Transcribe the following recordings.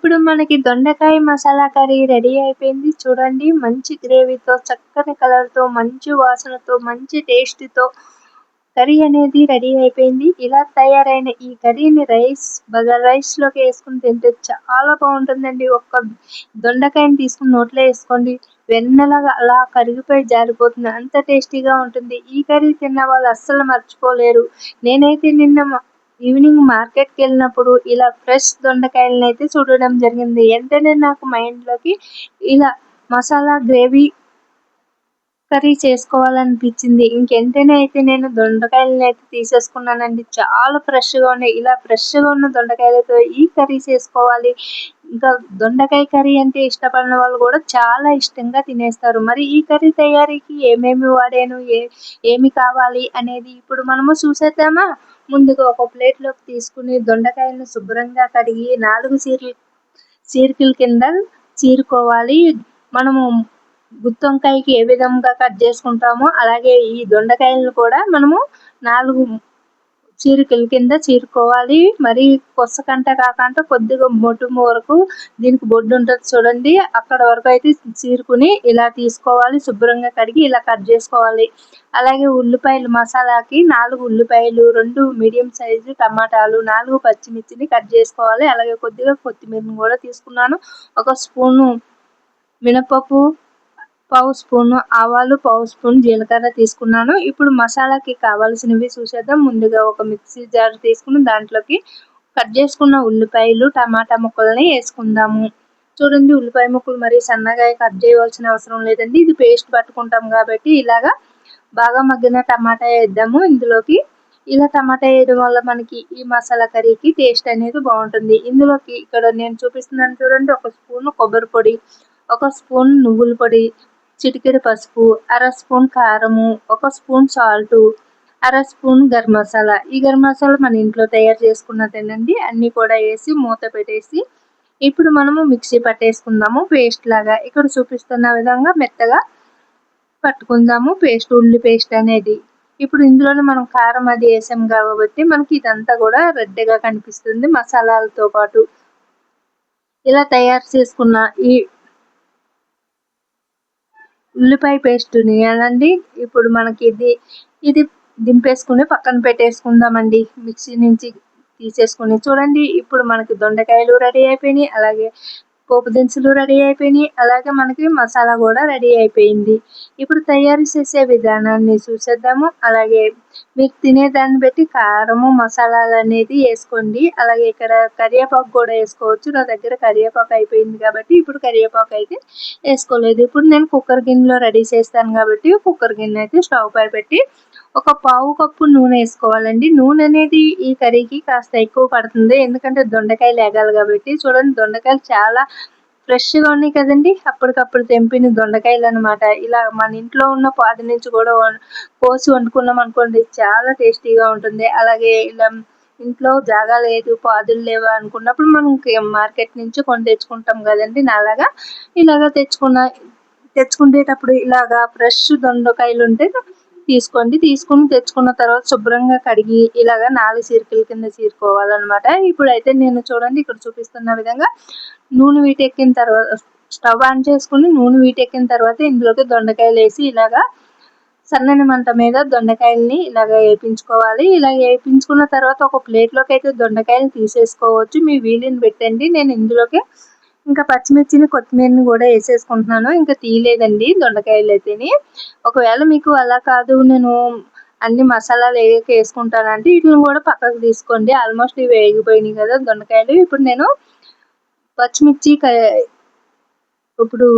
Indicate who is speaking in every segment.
Speaker 1: ఇప్పుడు మనకి దొండకాయ మసాలా కర్రీ రెడీ అయిపోయింది. చూడండి మంచి గ్రేవీతో, చక్కని కలర్‌తో, మంచి వాసనతో, మంచి టేస్ట్‌తో కర్రీ అనేది రెడీ అయిపోయింది. ఇలా తయారైన ఈ కర్రీని బగారా రైస్‌లోకి ఏసుకొని తింటే చాలా బావుంటుందండి. ఒక్క దొండకాయని తీసుకొని నోట్లో ఏసుకోండి. వెన్నలాగా అలా కరిగిపోయి జారిపోతుంది. అంత టేస్టీగా ఉంటుంది. ఈ కర్రీ తిన్న వాళ్ళు అస్సలు మర్చిపోలేరు. నేనైతే నిన్న ఈవినింగ్ మార్కెట్‌కెళ్ళినప్పుడు ఇలా ఫ్రెష్ దొండకాయలనైతే చూడడం జరిగింది. వెంటనే నాకు మైండ్‌లోకి ఇలా మసాలా గ్రేవీ కర్రీ చేసుకోవాలనిపించింది. వెంటనే అయితే నేను దొండకాయలనైతే తీసేసుకున్నానండి. చాలా ఫ్రెష్‌గా ఉన్నాయి. ఇలా ఫ్రెష్‌గా ఉన్న దొండకాయలతో ఈ కర్రీ చేసుకోవాలి. ఇంకా దొండకాయ కర్రీ అంటే ఇష్టపడిన వాళ్ళు కూడా చాలా ఇష్టంగా తినేస్తారు. మరి ఈ కర్రీ తయారీకి ఏమేమి వాడాను, ఏమి కావాలి అనేది ఇప్పుడు మనము చూసేద్దామా? ముందుగా ఒక ప్లేట్‌లోకి తీసుకొని దొండకాయలను శుభ్రంగా కడిగి 4 చీలికల కింద చీరుకోవాలి. మనము గుత్తొంకాయకి ఏ విధంగా కట్ చేసుకుంటామో అలాగే ఈ దొండకాయలను కూడా మనము 4 చీలికల కింద చీరుకోవాలి. మరి కొసకంట కాకుండా కొద్దిగా మొటుము వరకు దీనికి బొడ్డు ఉంటుంది చూడండి. అక్కడ వరకు అయితే చీరుకుని ఇలా తీసుకోవాలి. శుభ్రంగా కడిగి ఇలా కట్ చేసుకోవాలి. అలాగే ఉల్లిపాయలు మసాలాకి 4 ఉల్లిపాయలు, 2 మీడియం సైజు టమాటాలు, 4 పచ్చిమిర్చిని కట్ చేసుకోవాలి. అలాగే కొద్దిగా కొత్తిమీరని కూడా తీసుకున్నాను. ఒక స్పూను మినపప్పు, పావు స్పూను ఆవాలు, పావు స్పూన్ జీలకర్ర తీసుకున్నాను. ఇప్పుడు మసాలాకి కావాల్సినవి చూసేద్దాం. ముందుగా ఒక మిక్సీ జార్ తీసుకుని దాంట్లోకి కట్ చేసుకున్న ఉల్లిపాయలు, టమాటా ముక్కల్ని వేసుకుందాము. చూడండి ఉల్లిపాయ ముక్కలు మరీ సన్నగా కట్ చేయవలసిన అవసరం లేదండి. ఇది పేస్ట్ పట్టుకుంటాం కాబట్టి ఇలాగా బాగా మగ్గిన టమాటా వేద్దాము ఇందులోకి. ఇలా టమాటా వేయడం వల్ల మనకి ఈ మసాలా కర్రీకి టేస్ట్ అనేది బాగుంటుంది. ఇందులోకి ఇక్కడ నేను చూపిస్తున్నాను చూడండి, ఒక స్పూన్ కొబ్బరి పొడి, ఒక స్పూన్ నువ్వుల పొడి, చిటికెడు పసుపు, అర స్పూన్ కారము, ఒక స్పూన్ సాల్టు, అర స్పూన్ గరం మసాలా. ఈ గరం మసాలా మన ఇంట్లో తయారు చేసుకున్నదేనండి. అన్నీ కూడా వేసి మూత పెట్టేసి ఇప్పుడు మనము మిక్సీ పట్టేసుకుందాము పేస్ట్ లాగా. ఇక్కడ చూపిస్తున్న విధంగా మెత్తగా పట్టుకుందాము పేస్ట్, ఉల్లి పేస్ట్ అనేది. ఇప్పుడు ఇందులోనే మనం కారం అది వేసాం కాబట్టి మనకి ఇదంతా కూడా రెడ్గా కనిపిస్తుంది మసాలాలతో పాటు. ఇలా తయారు చేసుకున్న ఈ ఉల్లిపాయ పేస్ట్ని అనండి ఇప్పుడు మనకి ఇది దింపేసుకుని పక్కన పెట్టేసుకుందామండి. మిక్సీ నుంచి తీసేసుకుని చూడండి ఇప్పుడు మనకి దొండకాయలు రెడీ అయిపోయినాయి. అలాగే పోపు దినుసులు రెడీ అయిపోయినాయి. అలాగే మనకి మసాలా కూడా రెడీ అయిపోయింది. ఇప్పుడు తయారు చేసే విధానాన్ని చూసేద్దాము. అలాగే మీరు తినేదాన్ని బట్టి కారము మసాలాలు అనేది వేసుకోండి. అలాగే ఇక్కడ కరివేపాకు కూడా వేసుకోవచ్చు. నా దగ్గర కరివేపాకు అయిపోయింది కాబట్టి ఇప్పుడు కరివేపాకు అయితే వేసుకోలేదు. ఇప్పుడు నేను కుక్కర్ గిన్నెలో రెడీ చేస్తాను కాబట్టి కుక్కర్ గిన్నె అయితే స్టవ్ పై పెట్టి ఒక పావు కప్పు నూనె వేసుకోవాలండి. నూనె అనేది ఈ కర్రీకి కాస్త ఎక్కువ పడుతుంది. ఎందుకంటే దొండకాయలు వేగాలి కాబట్టి. చూడండి దొండకాయలు చాలా ఫ్రెష్గా ఉన్నాయి కదండి. అప్పటికప్పుడు తెంపిన దొండకాయలు అనమాట. ఇలా మన ఇంట్లో ఉన్న పాది నుంచి కూడా కోసి వండుకున్నాం అనుకోండి చాలా టేస్టీగా ఉంటుంది. అలాగే ఇలా ఇంట్లో జాగా లేదు, పాదులు లేవు అనుకున్నప్పుడు మనం మార్కెట్ నుంచి కొని తెచ్చుకుంటాం కదండి. నాలాగా ఇలాగా తెచ్చుకునేటప్పుడు ఇలాగా ఫ్రెష్ దొండకాయలు ఉంటే తీసుకోండి. తీసుకుని తెచ్చుకున్న తర్వాత శుభ్రంగా కడిగి ఇలాగా 4 చీలికల కింద చీరుకోవాలన్నమాట. ఇప్పుడైతే నేను చూడండి ఇక్కడ చూపిస్తున్న విధంగా నూనె వీటెక్కిన తర్వాత స్టవ్ ఆన్ చేసుకుని నూనె వీటెక్కిన తర్వాత ఇందులోకి దొండకాయలు వేసి ఇలాగా సన్నని మంట మీద దొండకాయలని ఇలాగ వేయించుకోవాలి. ఇలా వేయించుకున్న తర్వాత ఒక ప్లేట్లోకి అయితే దొండకాయలు తీసేసుకోవచ్చు. మీ వీలుని పెట్టండి. నేను ఇందులోకి ఇంకా పచ్చిమిర్చిని కొత్తిమీరని కూడా వేసేసుకుంటున్నాను. ఇంకా తీయలేదండి దొండకాయలు అయితేని. ఒకవేళ మీకు అలా కాదు నేను అన్ని మసాలాలు వేసుకుంటానంటే వీటిని కూడా పక్కకు తీసుకోండి. ఆల్మోస్ట్ ఇవి వేగిపోయినాయి కదా దొండకాయలు. ఇప్పుడు నేను పచ్చిమిర్చి ఇప్పుడు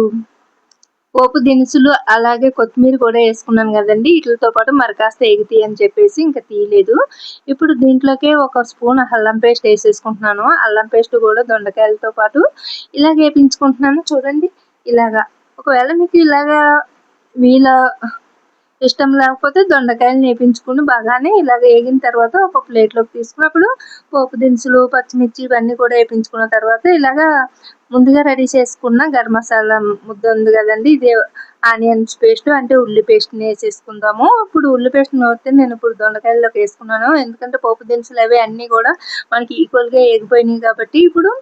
Speaker 1: పోపు దినుసులు అలాగే కొత్తిమీర కూడా వేసుకున్నాను కదండి. వీటితో పాటు మరి కాస్త ఎగుతాయి అని చెప్పేసి ఇంకా తీయలేదు. ఇప్పుడు దీంట్లోకి ఒక స్పూన్ అల్లం పేస్ట్ వేసేసుకుంటున్నాను. అల్లం పేస్ట్ కూడా దొండకాయలతో పాటు ఇలాగ వేయించుకుంటున్నాను. చూడండి ఇలాగా. ఒకవేళ మీకు ఇలాగా వీళ్ళ ఇష్టం లేకపోతే దొండకాయలు వేయించుకుని బాగానే ఇలాగ వేగిన తర్వాత ఒక ప్లేట్లోకి తీసుకున్నప్పుడు పోపు దినుసులు, పచ్చిమిర్చి ఇవన్నీ కూడా వేయించుకున్న తర్వాత ఇలాగా ముందుగా రెడీ చేసుకున్న గరం మసాలా ముద్ద ఉంది కదండి. ఇది ఆనియన్స్ పేస్ట్ అంటే ఉల్లి పేస్ట్ని వేసేసుకుందాము. ఇప్పుడు ఉల్లి పేస్ట్ నూరితే నేను ఇప్పుడు దొండకాయల్లోకి వేసుకున్నాను. ఎందుకంటే పోపు దినుసులు అవి అన్నీ కూడా మనకి ఈక్వల్గా వేగిపోయినాయి కాబట్టి ఇప్పుడు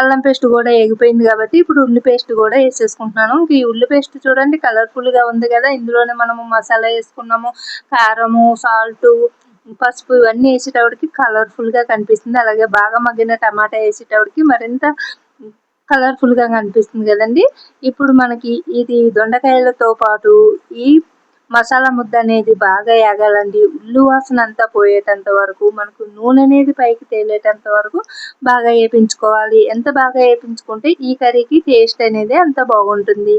Speaker 1: అల్లం పేస్ట్ కూడా ఎగిపోయింది కాబట్టి ఇప్పుడు ఉల్లి పేస్ట్ కూడా వేసేసుకుంటున్నాను. ఇంక ఈ ఉల్లి పేస్ట్ చూడండి కలర్ఫుల్గా ఉంది కదా. ఇందులోనే మనము మసాలా వేసుకున్నాము, కారము, సాల్ట్, పసుపు ఇవన్నీ వేసేటప్పటికి కలర్ఫుల్గా కనిపిస్తుంది. అలాగే బాగా మగ్గిన టమాటా వేసేటప్పటికి మరింత కలర్ఫుల్గా కనిపిస్తుంది కదండి. ఇప్పుడు మనకి ఇది దొండకాయలతో పాటు ఈ మసాలా ముద్ద అనేది బాగా ఏగాలండి. ఉల్లి వాసన అంతా పోయేటంత వరకు, మనకు నూనె అనేది పైకి తేలేటంత వరకు బాగా వేపించుకోవాలి. ఎంత బాగా వేపించుకుంటే ఈ కర్రీకి టేస్ట్ అనేది అంత బాగుంటుంది.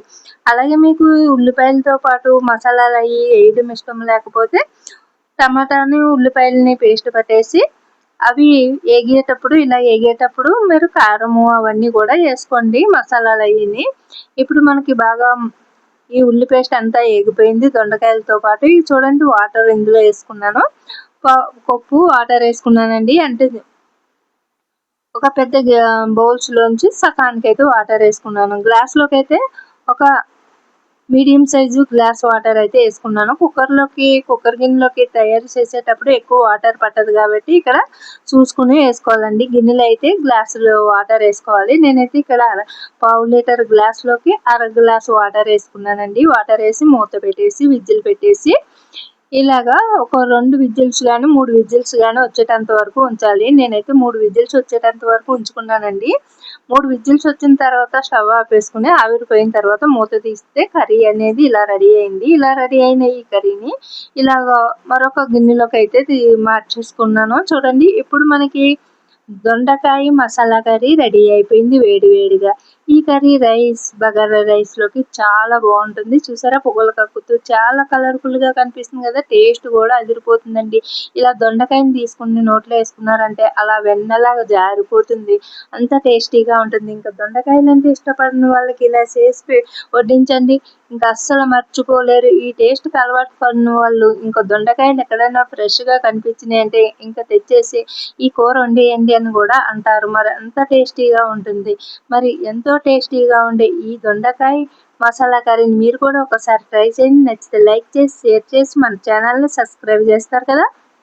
Speaker 1: అలాగే మీకు ఉల్లిపాయలతో పాటు మసాలాలు అవి వేయడం ఇష్టం లేకపోతే టమాటాని ఉల్లిపాయలని పేస్ట్ పట్టేసి అవి ఇలా ఏగేటప్పుడు మీరు కారము అవన్నీ కూడా వేసుకోండి, మసాలాలు అవిని. ఇప్పుడు మనకి బాగా ఈ ఉల్లి పేస్ట్ అంతా ఏగిపోయింది దొండకాయలతో పాటు. ఇవి చూడండి వాటర్ ఇందులో వేసుకున్నాను, కప్పు వాటర్ వేసుకున్నానండి. అంటే ఒక పెద్ద బౌల్స్ లోంచి సకానికి అయితే వాటర్ వేసుకున్నాను. గ్లాస్లోకి అయితే ఒక మీడియం సైజు గ్లాస్ వాటర్ అయితే వేసుకున్నాను. కుక్కర్ గిన్నెలోకి తయారు చేసేటప్పుడు ఎక్కువ వాటర్ పట్టదు కాబట్టి ఇక్కడ చూసుకుని వేసుకోవాలండి. గిన్నెలో అయితే గ్లాసులో వాటర్ వేసుకోవాలి. నేనైతే ఇక్కడ పావు లీటర్ గ్లాస్లోకి అర గ్లాస్ వాటర్ వేసుకున్నానండి. వాటర్ వేసి మూత పెట్టేసి విజిల్ పెట్టేసి ఇలాగా ఒక 2 విజిల్స్ కానీ 3 విజిల్స్ కానీ వచ్చేటంత వరకు ఉంచాలి. నేనైతే 3 విజిల్స్ వచ్చేటంత వరకు ఉంచుకున్నానండి. 3 విజిల్స్ వచ్చిన తర్వాత స్టవ్ ఆపేసుకుని ఆవిరిపోయిన తర్వాత మూత తీస్తే కర్రీ అనేది ఇలా రెడీ అయింది. ఇలా రెడీ అయిన ఈ కర్రీని ఇలాగా మరొక గిన్నెలోకి అయితే మార్చేసుకున్నాను. చూడండి ఇప్పుడు మనకి దొండకాయ మసాలా కర్రీ రెడీ అయిపోయింది వేడి వేడిగా. ఈ కర్రీ బగారా రైస్ లోకి చాలా బాగుంటుంది. చూసారా పొగలు కక్కుతూ చాలా కలర్ఫుల్ గా కనిపిస్తుంది కదా. టేస్ట్ కూడా అదిరిపోతుందండి. ఇలా దొండకాయని తీసుకుని నోట్లో వేసుకున్నారంటే అలా వెన్నలాగా జారిపోతుంది, అంత టేస్టీగా ఉంటుంది. ఇంకా దొండకాయలు అంటే ఇష్టపడిన వాళ్ళకి ఇలా చేసి వడ్డించండి, ఇంకా అస్సలు మర్చిపోలేరు. ఈ టేస్ట్ కి అలవాటు పడిన వాళ్ళు ఇంకా దొండకాయలు ఎక్కడైనా ఫ్రెష్ గా కనిపించినాయి అంటే ఇంకా తెచ్చేసి ఈ కూర వండేయండి అని కూడా అంటారు. మరి అంత టేస్టీగా ఉంటుంది. మరి ఎంతో టేస్టీగా ఉండే ఈ దొండకాయ మసాలా కర్రీని మీరు కూడా ఒకసారి ట్రై చేయండి. నచ్చితే లైక్ చేసి షేర్ చేసి మన ఛానల్ని సబ్స్క్రైబ్ చేస్తారు కదా.